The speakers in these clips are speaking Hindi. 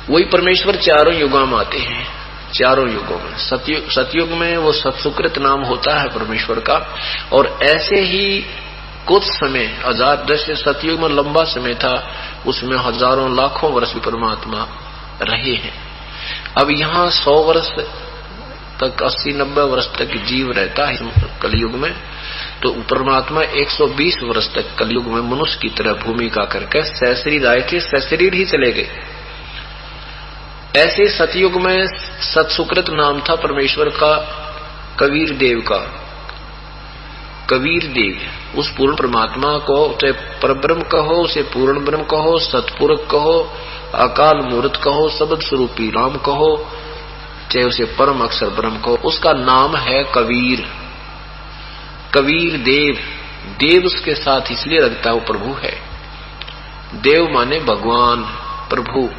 वही परमेश्वर चारों युगों में आते हैं, चारों युगों में। सतयुग में वो सत्सुकृत नाम होता है परमेश्वर का, और ऐसे ही कुछ समय हजार, जैसे सतयुग में लंबा समय था, उसमें हजारों लाखों वर्ष भी परमात्मा रहे हैं। अब यहाँ 100 वर्ष तक, 80-90 वर्ष तक जीव रहता है कलयुग में, तो परमात्मा 120 वर्ष तक कलयुग में मनुष्य की तरह भूमिका करके सशरीर आए थे, सशरीर ही चले गए। ऐसे सतयुग में सत्सुकृत नाम था परमेश्वर का कबीर देव का। कबीर देव उस पूर्ण परमात्मा को, चाहे परब्रह्म कहो, उसे पूर्ण ब्रह्म कहो, सतपुरुष कहो, अकाल मूर्त कहो, शब्द स्वरूपी राम कहो, चाहे उसे परम अक्षर ब्रह्म कहो, उसका नाम है कबीर। कबीर देव, देव उसके साथ इसलिए लगता है वो प्रभु है। देव माने भगवान, प्रभु,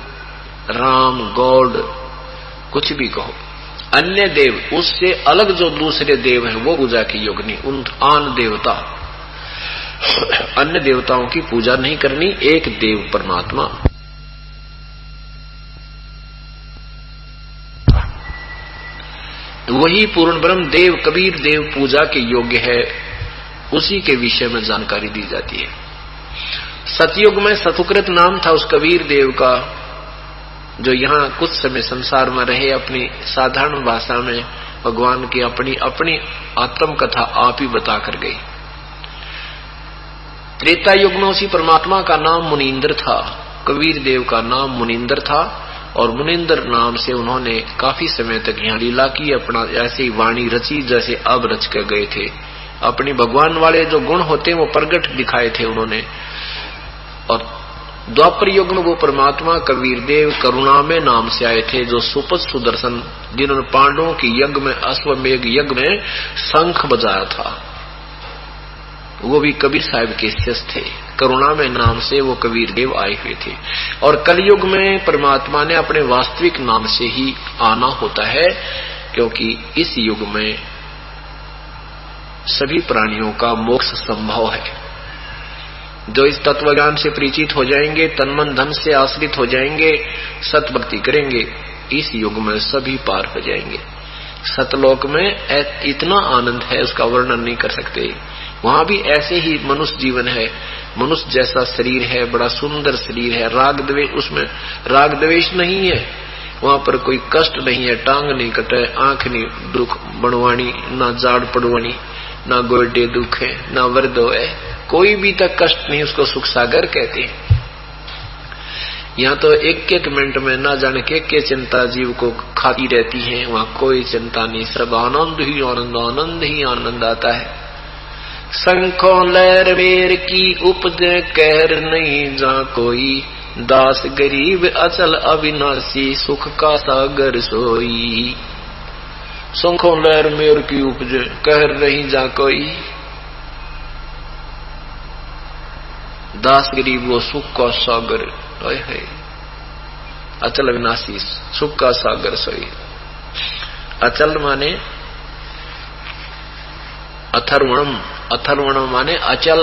राम, गॉड, कुछ भी कहो। अन्य देव, उससे अलग जो दूसरे देव हैं वो पूजा की योग्य, उन आन देवता, अन्य देवताओं की पूजा नहीं करनी, एक देव परमात्मा। वही पूर्ण ब्रह्म देव कबीर देव पूजा के योग्य है, उसी के विषय में जानकारी दी जाती है। सतयुग में सतुकृत नाम था उस कबीर देव का, जो यहाँ कुछ समय संसार में रहे, अपनी साधारण भाषा में भगवान की अपनी अपनी आत्म कथा आप ही बता कर गई। त्रेता युग में उसी परमात्मा का नाम मुनींद्र था, कबीर देव का नाम मुनींद्र था, और मुनींद्र नाम से उन्होंने काफी समय तक यहाँ लीला की, अपना ऐसी वाणी रची जैसे अब रच कर गए थे। अपनी भगवान वाले जो गुण होते हैं वो प्रगट दिखाए थे उन्होंने। और द्वापर युग में वो परमात्मा कबीर देव करुणामय नाम से आए थे, जो सुपथ सुदर्शन, जिन्होंने पांडवों की यज्ञ में, अश्वमेघ यज्ञ में शंख बजाया था, वो भी कबीर साहब के शिष्य थे। करुणामय नाम से वो कबीर देव आए हुए थे। और कलयुग में परमात्मा ने अपने वास्तविक नाम से ही आना होता है, क्योंकि इस युग में सभी प्राणियों का मोक्ष संभव है। जो इस तत्व ज्ञान से परिचित हो जाएंगे, तन मन धन से आश्रित हो जाएंगे, सत भक्ति करेंगे, इस युग में सभी पार हो जाएंगे। सतलोक में इतना आनंद है, उसका वर्णन नहीं कर सकते। वहां भी ऐसे ही मनुष्य जीवन है, मनुष्य जैसा शरीर है, बड़ा सुंदर शरीर है, राग द्वेष, उसमें राग द्वेष नहीं है, वहां पर कोई कष्ट नहीं है, टांग नहीं कटे, आंख नहीं दुख बनवानी, ना जाड़ पड़वानी, ना गोडे दुख है, ना वर्दो है, कोई भी तक कष्ट नहीं, उसको सुख सागर कहते हैं। यहाँ तो एक एक मिनट में ना जाने के चिंता जीव को खाती रहती है, वहां कोई चिंता नहीं, सब आनंद ही आनंद, आनंद ही आनंद आता है। शंखों लहर मेर की उपज कहर नहीं जा कोई, दास गरीब अचल अविनाशी सुख का सागर सोई। शंखों लहर मेर की उपज कहर नहीं जा कोई, दास गरीब वो सुख का सागर है, अचल अविनाशी सुख का सागर सोई। अचल माने अथर्वणम, अथर्वणम माने अचल,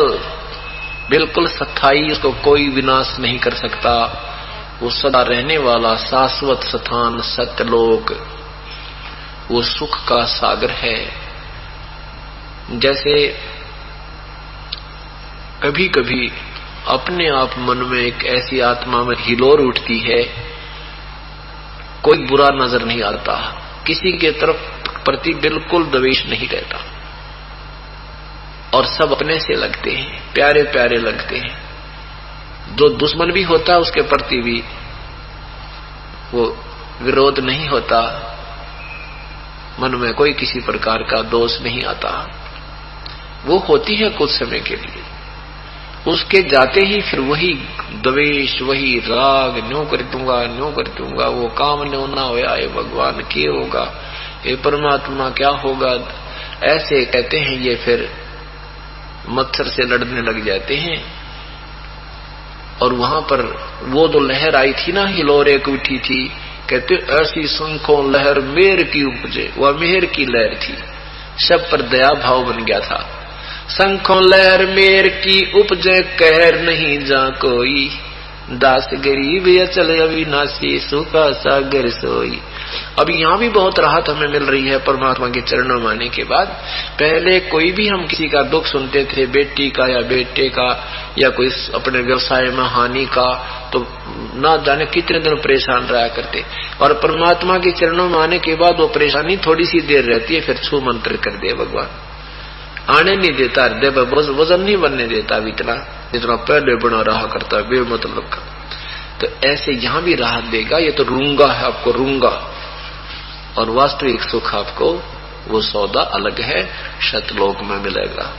बिल्कुल स्थायी, उसको कोई विनाश नहीं कर सकता, वो सदा रहने वाला शाश्वत स्थान सत्यलोक, वो सुख का सागर है। जैसे कभी कभी अपने आप मन में एक ऐसी आत्मा में हिलोर उठती है, कोई बुरा नजर नहीं आता, किसी के तरफ प्रति बिल्कुल द्वेष नहीं रहता, और सब अपने से लगते हैं, प्यारे प्यारे लगते हैं। जो दुश्मन भी होता है उसके प्रति भी वो विरोध नहीं होता, मन में कोई किसी प्रकार का दोष नहीं आता। वो होती है कुछ समय के लिए, उसके जाते ही फिर वही द्वेष, वही राग, न्यों कर दूंगा, वो काम न्यों ना होया, ये भगवान क्या होगा, ये परमात्मा क्या होगा, ऐसे कहते हैं। ये फिर मच्छर से लड़ने लग जाते हैं। और वहां पर वो जो लहर आई थी ना, हिलोर एक उठी थी, कहते ऐसी शंखों लहर मेर की उपजे, वह मेहर की लहर थी, सब पर दया भाव बन गया था। शंखों लहर मेर की उपजे कहर नहीं जा कोई, दास गरीब अचल अविनाशी सुखा सागर सोई। अब यहाँ भी बहुत राहत हमें मिल रही है परमात्मा के चरणों में आने के बाद। पहले कोई भी हम किसी का दुख सुनते थे, बेटी का या बेटे का या कोई अपने व्यवसाय में हानि का, तो ना जाने कितने दिन परेशान रहा करते। और परमात्मा के चरणों में आने के बाद वो परेशानी थोड़ी सी देर रहती है, फिर छू मंत्र कर दे भगवान, आने नहीं देता, हृदय पर वजन नहीं बनने देता इतना जितना पहले बना रहा करता है बेमतलब का। तो ऐसे यहां भी राहत देगा। ये तो रूंगा है, आपको रूंगा, और वास्तविक सुख आपको वो सौदा अलग है, शतलोक में मिलेगा।